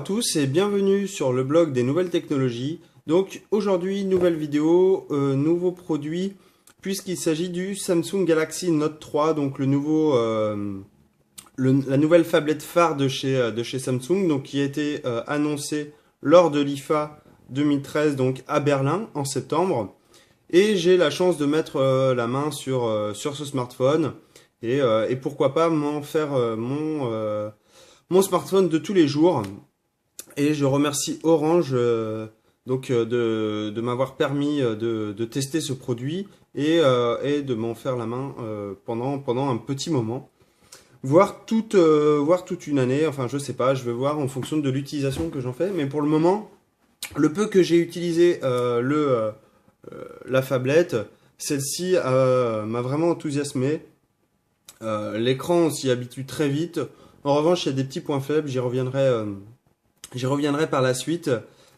à tous et bienvenue sur le blog des nouvelles technologies. Donc aujourd'hui, nouvelle vidéo, nouveau produit, puisqu'il s'agit du Samsung Galaxy Note 3, donc la nouvelle phablette phare de chez Samsung, donc qui a été annoncée lors de l'IFA 2013, donc à Berlin en septembre. Et j'ai la chance de mettre la main sur ce smartphone et pourquoi pas m'en faire mon smartphone de tous les jours. Et je remercie Orange de m'avoir permis de tester ce produit et de m'en faire la main pendant un petit moment. Voire toute une année, enfin je sais pas, je vais voir en fonction de l'utilisation que j'en fais. Mais pour le moment, le peu que j'ai utilisé la phablette, celle-ci m'a vraiment enthousiasmé. L'écran, on s'y habitue très vite. En revanche, il y a des petits points faibles, j'y reviendrai par la suite,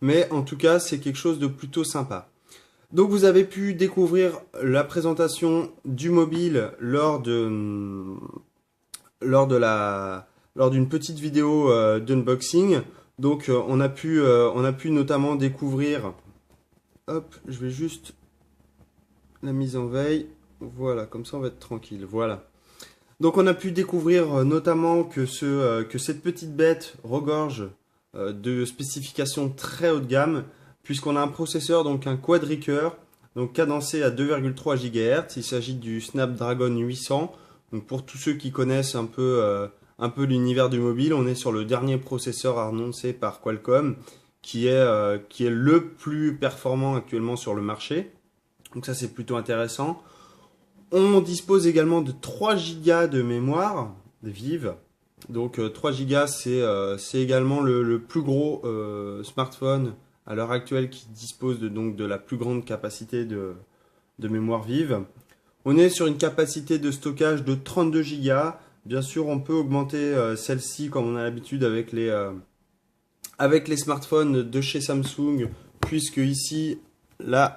mais en tout cas, c'est quelque chose de plutôt sympa. Donc vous avez pu découvrir la présentation du mobile lors d'une petite vidéo d'unboxing. Donc on a pu notamment découvrir, hop, je vais juste la mise en veille, voilà, comme ça on va être tranquille, voilà. Donc on a pu découvrir notamment que cette petite bête regorge de spécifications très haut de gamme, puisqu'on a un processeur, donc un quad-cœur, donc cadencé à 2,3 GHz. Il s'agit du Snapdragon 800. Donc pour tous ceux qui connaissent un peu l'univers du mobile, on est sur le dernier processeur annoncé par Qualcomm, qui est le plus performant actuellement sur le marché. Donc ça c'est plutôt intéressant. On dispose également de 3 Go de mémoire vive. Donc 3 Go c'est également le plus gros smartphone à l'heure actuelle qui dispose de la plus grande capacité de mémoire vive. On est sur une capacité de stockage de 32 Go. Bien sûr, on peut augmenter celle-ci comme on a l'habitude avec les smartphones de chez Samsung, puisque ici la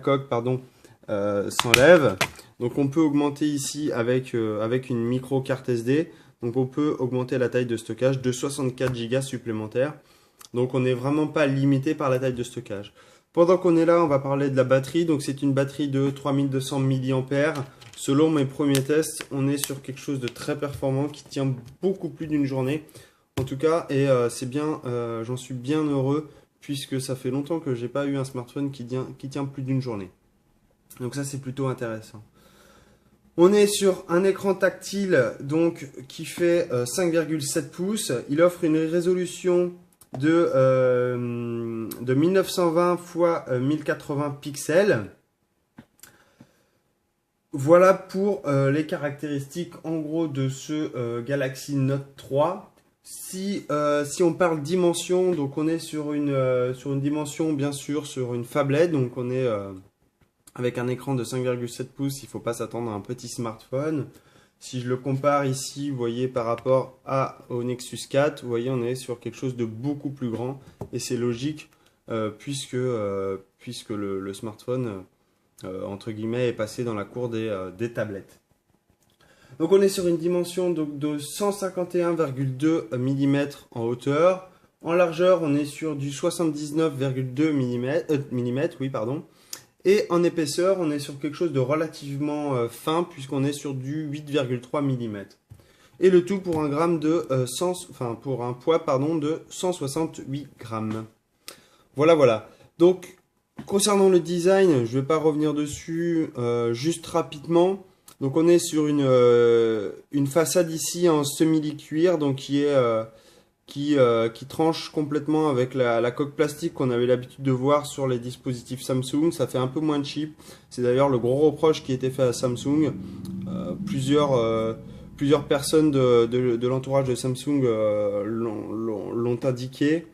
coque, pardon, s'enlève. Donc on peut augmenter ici avec une micro carte SD. Donc on peut augmenter la taille de stockage de 64 Go supplémentaires. Donc on n'est vraiment pas limité par la taille de stockage. Pendant qu'on est là, on va parler de la batterie. Donc c'est une batterie de 3200 mAh. Selon mes premiers tests, on est sur quelque chose de très performant qui tient beaucoup plus d'une journée. En tout cas, et c'est bien, j'en suis bien heureux puisque ça fait longtemps que j'ai pas eu un smartphone qui tient plus d'une journée. Donc ça c'est plutôt intéressant. On est sur un écran tactile donc qui fait 5,7 pouces. Il offre une résolution de 1920 x 1080 pixels. Voilà pour les caractéristiques en gros de ce Galaxy Note 3. Si on parle dimension, donc on est sur une dimension bien sûr sur une phablette, donc on est avec un écran de 5,7 pouces, il ne faut pas s'attendre à un petit smartphone. Si je le compare ici, vous voyez, par rapport au Nexus 4, vous voyez, on est sur quelque chose de beaucoup plus grand. Et c'est logique, puisque le smartphone, entre guillemets, est passé dans la cour des tablettes. Donc on est sur une dimension de 151,2 mm en hauteur. En largeur, on est sur du 79,2 mm, oui, pardon. Et en épaisseur, on est sur quelque chose de relativement fin, puisqu'on est sur du 8,3 mm. Et le tout pour un poids de 168 grammes. Voilà. Donc, concernant le design, je ne vais pas revenir dessus, juste rapidement. Donc, on est sur une façade ici en semi-cuir, donc qui tranche complètement avec la coque plastique qu'on avait l'habitude de voir sur les dispositifs Samsung. Ça fait un peu moins cheap. C'est d'ailleurs le gros reproche qui a été fait à Samsung. Plusieurs personnes de l'entourage de Samsung l'ont indiqué,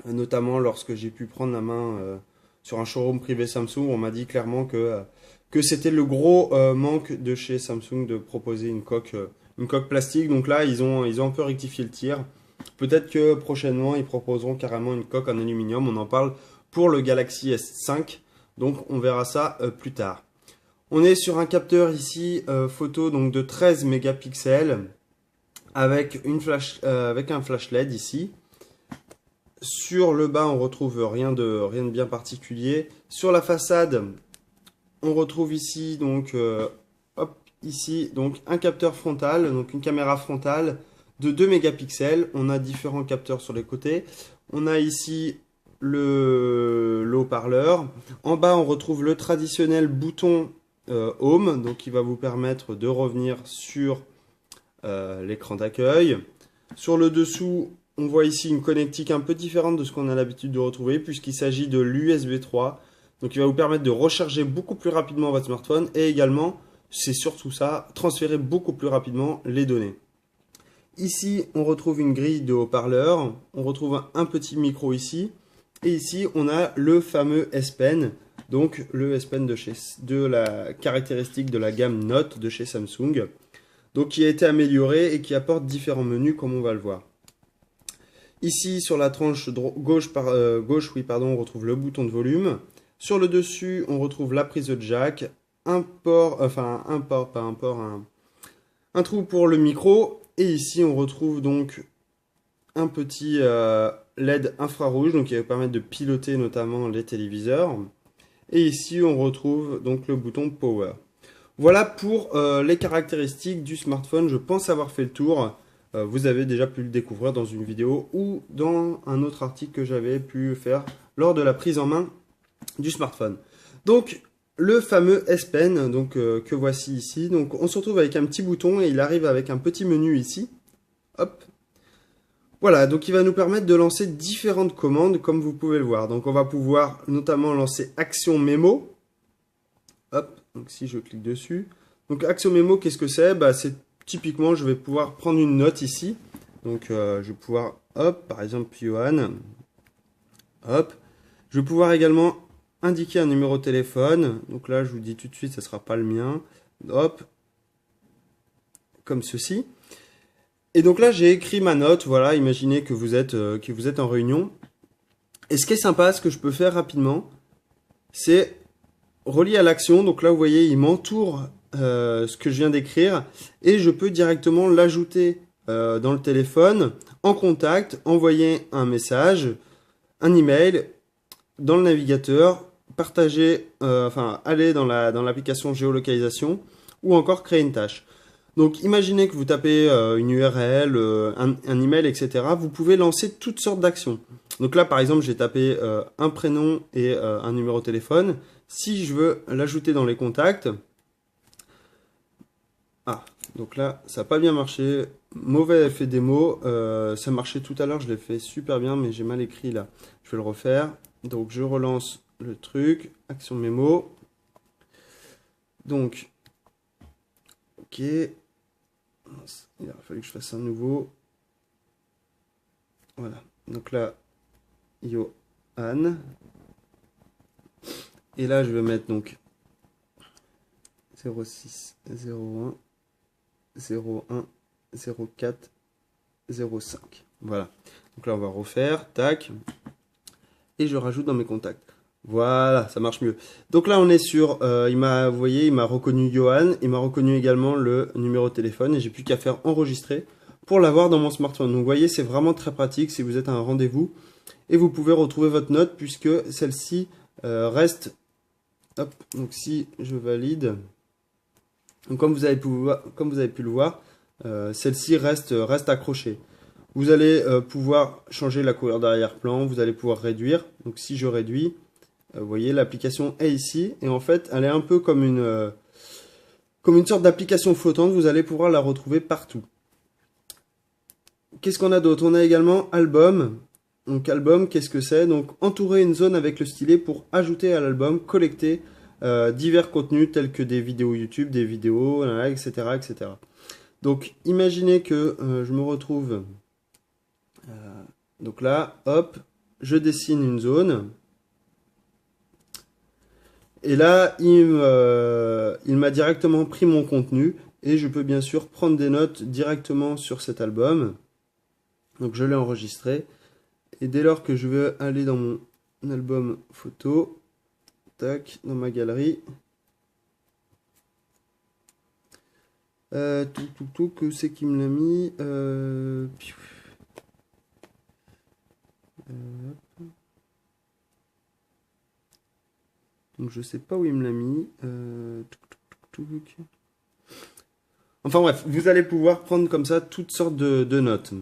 notamment lorsque j'ai pu prendre la main sur un showroom privé Samsung. On m'a dit clairement que c'était le gros manque de chez Samsung de proposer une coque plastique. Donc là, ils ont un peu rectifié le tir. Peut-être que prochainement, ils proposeront carrément une coque en aluminium. On en parle pour le Galaxy S5. Donc, on verra ça plus tard. On est sur un capteur ici, photo donc de 13 mégapixels avec un flash LED ici. Sur le bas, on retrouve rien de bien particulier. Sur la façade, on retrouve ici donc hop, ici donc un capteur frontal, donc une caméra frontale de 2 mégapixels. On a différents capteurs sur les côtés. On a ici le haut-parleur. En bas, on retrouve le traditionnel bouton Home, donc qui va vous permettre de revenir sur l'écran d'accueil. Sur le dessous, on voit ici une connectique un peu différente de ce qu'on a l'habitude de retrouver, puisqu'il s'agit de l'USB 3. Donc il va vous permettre de recharger beaucoup plus rapidement votre smartphone et également, c'est surtout ça, transférer beaucoup plus rapidement les données. Ici, on retrouve une grille de haut-parleurs, on retrouve un petit micro ici, et ici, on a le fameux S Pen, donc le S Pen de la caractéristique de la gamme Note de chez Samsung, donc qui a été amélioré et qui apporte différents menus comme on va le voir. Ici, sur la tranche gauche, on retrouve le bouton de volume. Sur le dessus, on retrouve la prise de jack, un trou pour le micro. Et ici, on retrouve donc un petit LED infrarouge, donc qui va permettre de piloter notamment les téléviseurs. Et ici, on retrouve donc le bouton Power. Voilà pour les caractéristiques du smartphone. Je pense avoir fait le tour. Vous avez déjà pu le découvrir dans une vidéo ou dans un autre article que j'avais pu faire lors de la prise en main du smartphone. Donc, le fameux S Pen que voici ici. Donc, on se retrouve avec un petit bouton et il arrive avec un petit menu ici. Hop. Voilà, donc il va nous permettre de lancer différentes commandes comme vous pouvez le voir. Donc, on va pouvoir notamment lancer Action Mémo. Hop, donc si je clique dessus. Donc, Action Mémo, qu'est-ce que c'est? C'est typiquement, je vais pouvoir prendre une note ici. Donc, je vais pouvoir, hop, par exemple, Johan. Hop. Je vais pouvoir également indiquer un numéro de téléphone. Donc là, je vous dis tout de suite, ce ne sera pas le mien. Hop. Comme ceci. Et donc là, j'ai écrit ma note. Voilà, imaginez que vous êtes en réunion. Et ce qui est sympa, ce que je peux faire rapidement, c'est relier à l'action. Donc là, vous voyez, il m'entoure ce que je viens d'écrire. Et je peux directement l'ajouter dans le téléphone, en contact, envoyer un message, un email dans le navigateur, partager, aller dans l'application géolocalisation ou encore créer une tâche. Donc imaginez que vous tapez une URL, un email, etc. Vous pouvez lancer toutes sortes d'actions. Donc là, par exemple, j'ai tapé un prénom et un numéro de téléphone. Si je veux l'ajouter dans les contacts, donc là, ça n'a pas bien marché. Mauvais effet démo. Ça marchait tout à l'heure, je l'ai fait super bien, mais j'ai mal écrit là. Je vais le refaire. Donc je relance le truc. Action mémo. Donc, ok. Il a fallu que je fasse un nouveau. Voilà. Donc là, Johan. Et là, je vais mettre donc 06 01 01 04 05. Voilà. Donc là, on va refaire. Tac. Et je rajoute dans mes contacts. Voilà, ça marche mieux. Donc là, on est sur, vous voyez, il m'a reconnu Johan, il m'a reconnu également le numéro de téléphone et j'ai plus qu'à faire enregistrer pour l'avoir dans mon smartphone. Donc vous voyez, c'est vraiment très pratique si vous êtes à un rendez-vous et vous pouvez retrouver votre note puisque celle-ci reste. Hop, donc si je valide, donc comme vous avez pu le voir, celle-ci reste accrochée. Vous allez pouvoir changer la couleur d'arrière-plan, vous allez pouvoir réduire. Donc si je réduis, vous voyez, l'application est ici. Et en fait, elle est un peu comme une sorte d'application flottante. Vous allez pouvoir la retrouver partout. Qu'est-ce qu'on a d'autre? On a également Album. Donc Album, qu'est-ce que c'est? Donc entourer une zone avec le stylet pour ajouter à l'album, collecter divers contenus tels que des vidéos YouTube, des vidéos, etc. etc. Donc imaginez que je me retrouve... donc là, hop, je dessine une zone. Et là, il m'a directement pris mon contenu et je peux bien sûr prendre des notes directement sur cet album. Donc je l'ai enregistré. Et dès lors que je veux aller dans mon album photo, tac, dans ma galerie, que c'est qui me l'a mis Donc je sais pas où il me l'a mis. Enfin bref, vous allez pouvoir prendre comme ça toutes sortes de notes.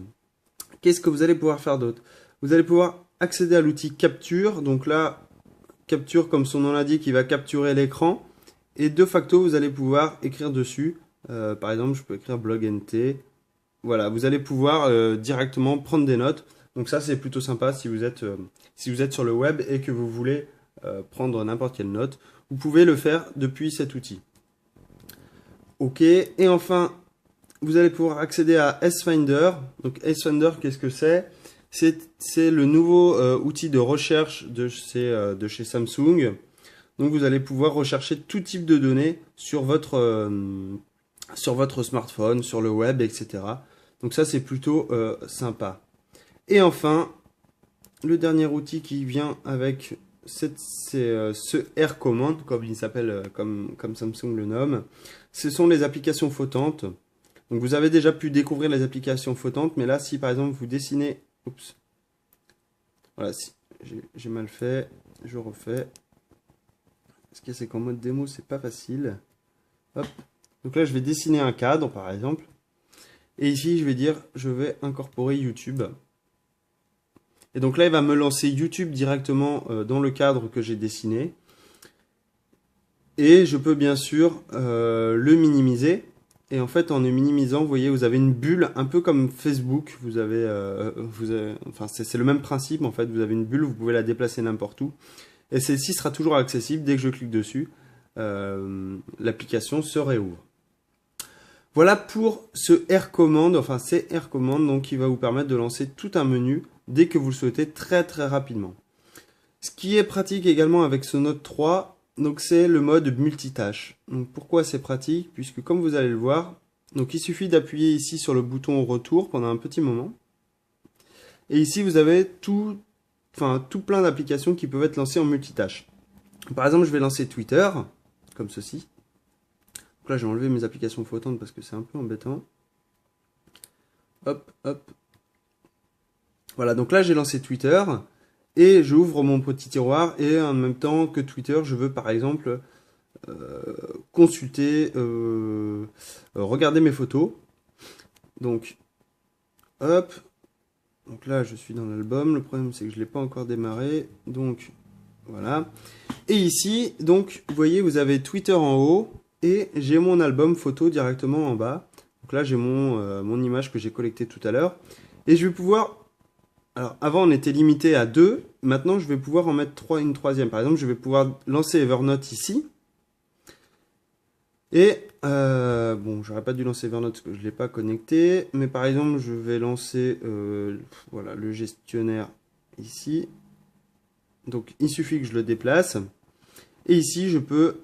Qu'est-ce que vous allez pouvoir faire d'autre? Vous allez pouvoir accéder à l'outil capture. Donc là, capture, comme son nom l'indique, il va capturer l'écran. Et de facto, vous allez pouvoir écrire dessus. Par exemple, je peux écrire blog NT. Voilà, vous allez pouvoir directement prendre des notes. Donc ça, c'est plutôt sympa si vous êtes sur le web et que vous voulez prendre n'importe quelle note. Vous pouvez le faire depuis cet outil. Ok, et enfin, vous allez pouvoir accéder à S-Finder. Donc S-Finder, qu'est-ce que c'est? C'est le nouveau outil de recherche de chez Samsung. Donc vous allez pouvoir rechercher tout type de données sur votre smartphone, sur le web, etc. Donc ça, c'est plutôt sympa. Et enfin, le dernier outil qui vient avec ce R Command, comme il s'appelle, comme Samsung le nomme. Ce sont les applications flottantes. Donc vous avez déjà pu découvrir les applications flottantes, mais là, si par exemple vous dessinez... Oups. Voilà, si j'ai mal fait, je refais. Ce qu'il y a, c'est qu'en mode démo, c'est pas facile. Hop. Donc là, je vais dessiner un cadre, par exemple. Et ici, je vais dire, je vais incorporer YouTube. Et donc là, il va me lancer YouTube directement dans le cadre que j'ai dessiné. Et je peux bien sûr le minimiser. Et en fait, en le minimisant, vous voyez, vous avez une bulle, un peu comme Facebook. Enfin, c'est le même principe, en fait. Vous avez une bulle, vous pouvez la déplacer n'importe où. Et celle-ci sera toujours accessible. Dès que je clique dessus, l'application se réouvre. Voilà pour ce R Command, enfin c'est R Command, donc qui va vous permettre de lancer tout un menu dès que vous le souhaitez très très rapidement. Ce qui est pratique également avec ce Note 3, donc c'est le mode multitâche. Donc pourquoi c'est pratique? Puisque comme vous allez le voir, donc il suffit d'appuyer ici sur le bouton retour pendant un petit moment. Et ici vous avez tout plein d'applications qui peuvent être lancées en multitâche. Par exemple, je vais lancer Twitter, comme ceci. Donc là, j'ai enlevé mes applications flottantes parce que c'est un peu embêtant. Hop, hop. Voilà, donc là, j'ai lancé Twitter et j'ouvre mon petit tiroir et en même temps que Twitter, je veux par exemple consulter, regarder mes photos. Donc, hop. Donc là, je suis dans l'album. Le problème, c'est que je ne l'ai pas encore démarré. Donc, voilà. Et ici, donc, vous voyez, vous avez Twitter en haut. Et j'ai mon album photo directement en bas. Donc là, j'ai mon image que j'ai collectée tout à l'heure. Et je vais pouvoir... Alors, avant, on était limité à 2. Maintenant, je vais pouvoir en mettre une troisième. Par exemple, je vais pouvoir lancer Evernote ici. Et, bon, j'aurais pas dû lancer Evernote parce que je ne l'ai pas connecté. Mais par exemple, je vais lancer voilà, le gestionnaire ici. Donc, il suffit que je le déplace. Et ici, je peux...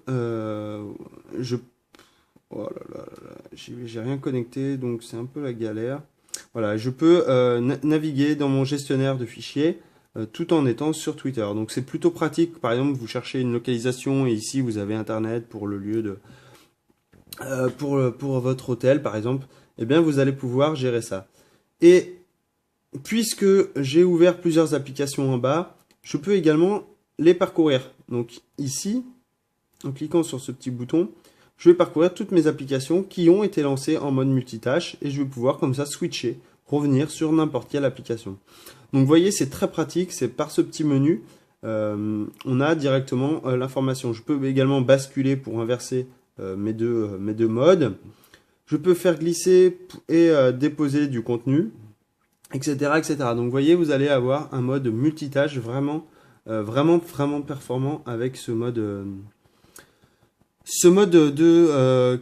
Oh là là là, j'ai rien connecté, donc c'est un peu la galère. Voilà, je peux naviguer dans mon gestionnaire de fichiers tout en étant sur Twitter. Donc c'est plutôt pratique. Par exemple, vous cherchez une localisation et ici vous avez Internet pour le lieu de... pour votre hôtel, par exemple. Eh bien, vous allez pouvoir gérer ça. Et puisque j'ai ouvert plusieurs applications en bas, je peux également les parcourir. Donc ici, en cliquant sur ce petit bouton, je vais parcourir toutes mes applications qui ont été lancées en mode multitâche et je vais pouvoir comme ça switcher, revenir sur n'importe quelle application. Donc vous voyez, c'est très pratique, c'est par ce petit menu, on a directement l'information. Je peux également basculer pour inverser mes deux modes. Je peux faire glisser et déposer du contenu, etc., etc. Donc vous voyez, vous allez avoir un mode multitâche vraiment performant avec ce mode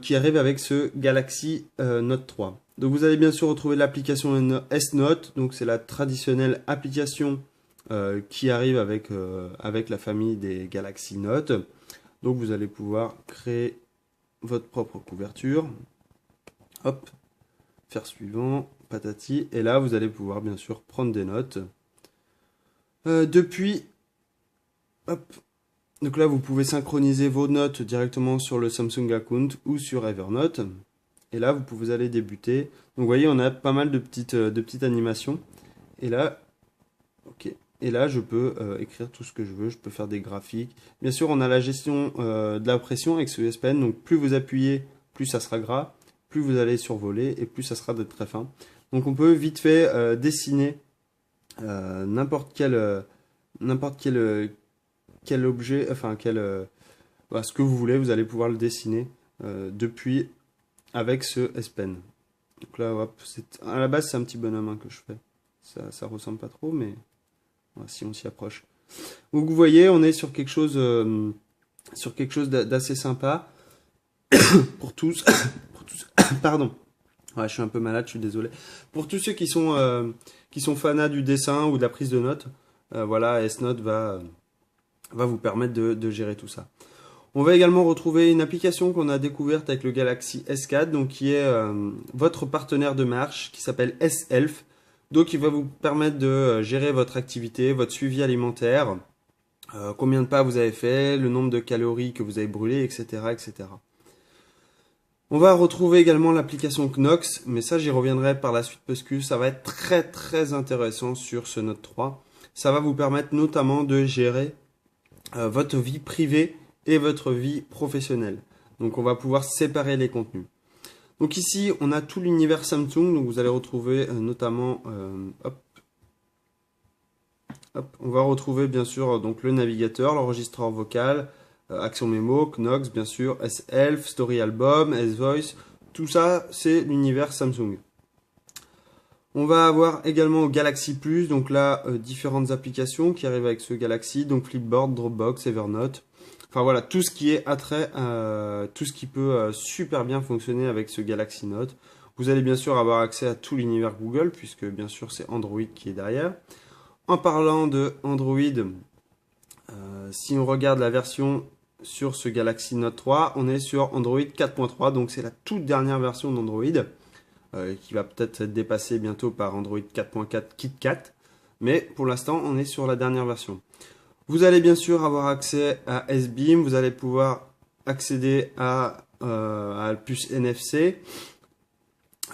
qui arrive avec ce Galaxy Note 3. Donc vous allez bien sûr retrouver l'application S-Note, donc c'est la traditionnelle application qui arrive avec la famille des Galaxy Note. Donc vous allez pouvoir créer votre propre couverture. Hop, faire suivant, patati. Et là vous allez pouvoir bien sûr prendre des notes. Depuis, hop. Donc là, vous pouvez synchroniser vos notes directement sur le Samsung Account ou sur Evernote. Et là, vous allez débuter. Donc vous voyez, on a pas mal de petites animations. Et là, ok, Et là, je peux écrire tout ce que je veux, je peux faire des graphiques. Bien sûr, on a la gestion de la pression avec ce S Pen, donc plus vous appuyez, plus ça sera gras, plus vous allez survoler et plus ça sera de très fin. Donc on peut vite fait dessiner n'importe quel objet, enfin ce que vous voulez, vous allez pouvoir le dessiner depuis avec ce S Pen. Donc là, hop, à la base c'est un petit bonhomme que je fais. Ça ressemble pas trop, mais voilà, si on s'y approche. Donc vous voyez, on est sur quelque chose d'assez sympa pour tous. Pardon. Ouais, je suis un peu malade, je suis désolé. Pour tous ceux qui sont fanas du dessin ou de la prise de notes, voilà, S-Note va vous permettre de gérer tout ça. On va également retrouver une application qu'on a découverte avec le Galaxy S4, donc qui est votre partenaire de marche, qui s'appelle S-Elf. Donc il va vous permettre de gérer votre activité, votre suivi alimentaire, combien de pas vous avez fait, le nombre de calories que vous avez brûlées, etc., etc. On va retrouver également l'application Knox, mais ça j'y reviendrai par la suite parce que ça va être très très intéressant sur ce Note 3. Ça va vous permettre notamment de gérer votre vie privée et votre vie professionnelle. Donc on va pouvoir séparer les contenus. Donc ici on a tout l'univers Samsung, donc vous allez retrouver notamment, on va retrouver bien sûr donc le navigateur, l'enregistreur vocal, Action Mémo, Knox, bien sûr, S-Elf, Story Album, S-Voice, tout ça, c'est l'univers Samsung. On va avoir également Galaxy Plus, donc là, différentes applications qui arrivent avec ce Galaxy, donc Flipboard, Dropbox, Evernote. Enfin voilà, tout ce qui est attrait, tout ce qui peut super bien fonctionner avec ce Galaxy Note. Vous allez bien sûr avoir accès à tout l'univers Google, puisque bien sûr c'est Android qui est derrière. En parlant de Android, si on regarde la version sur ce Galaxy Note 3, on est sur Android 4.3, donc c'est la toute dernière version d'Android, qui va peut-être être dépassée bientôt par Android 4.4 KitKat, mais pour l'instant on est sur la dernière version. Vous allez bien sûr avoir accès à S-Beam, vous allez pouvoir accéder à la puce NFC,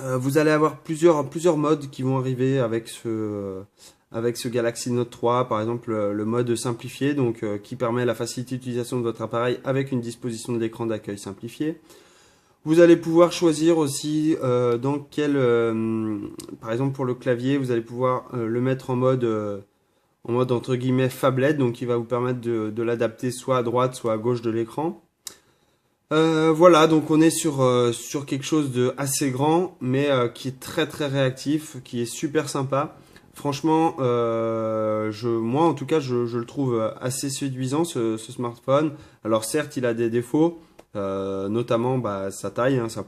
vous allez avoir plusieurs modes qui vont arriver avec ce Galaxy Note 3, par exemple le mode simplifié, donc qui permet la facilité d'utilisation de votre appareil avec une disposition de l'écran d'accueil simplifiée. Vous allez pouvoir choisir aussi dans quel, par exemple pour le clavier, vous allez pouvoir le mettre en mode entre guillemets phablet, donc qui va vous permettre de l'adapter soit à droite, soit à gauche de l'écran. Voilà, donc on est sur quelque chose de assez grand, mais qui est très très réactif, qui est super sympa. Franchement, moi en tout cas, je le trouve assez séduisant ce smartphone. Alors certes, il a des défauts, notamment sa taille, hein, ça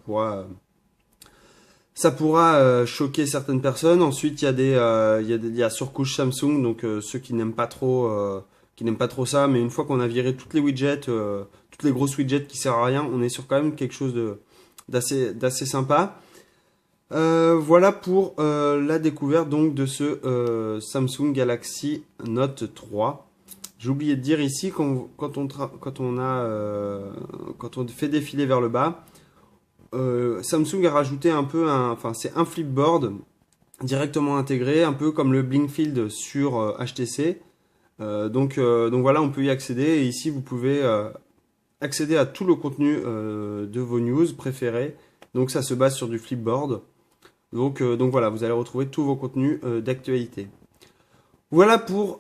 pourra choquer certaines personnes. Ensuite, il y a surcouche Samsung, donc ceux qui n'aiment pas trop ça, mais une fois qu'on a viré toutes les widgets, toutes les grosses widgets qui servent à rien, on est sur quand même quelque chose d'assez sympa. Voilà pour la découverte donc de ce Samsung Galaxy Note 3. J'ai oublié de dire ici quand on fait défiler vers le bas, Samsung a rajouté c'est un flipboard directement intégré, un peu comme le Blinkfield sur HTC. Donc voilà, on peut y accéder et ici vous pouvez accéder à tout le contenu de vos news préférés. Donc ça se base sur du flipboard. Donc voilà, vous allez retrouver tous vos contenus d'actualité. Voilà pour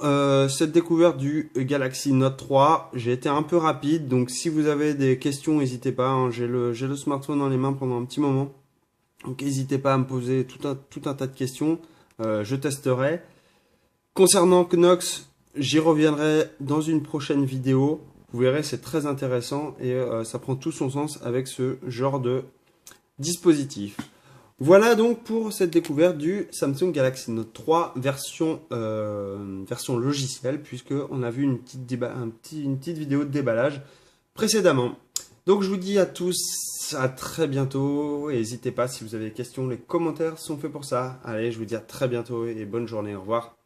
cette découverte du Galaxy Note 3. J'ai été un peu rapide, donc si vous avez des questions, n'hésitez pas. Hein, j'ai le smartphone dans les mains pendant un petit moment. Donc n'hésitez pas à me poser tout un tas de questions. Je testerai. Concernant Knox, j'y reviendrai dans une prochaine vidéo. Vous verrez, c'est très intéressant et ça prend tout son sens avec ce genre de dispositif. Voilà donc pour cette découverte du Samsung Galaxy Note 3 version logicielle, puisqu'on a vu une petite vidéo de déballage précédemment. Donc je vous dis à tous à très bientôt et n'hésitez pas si vous avez des questions, les commentaires sont faits pour ça. Allez, je vous dis à très bientôt et bonne journée, au revoir.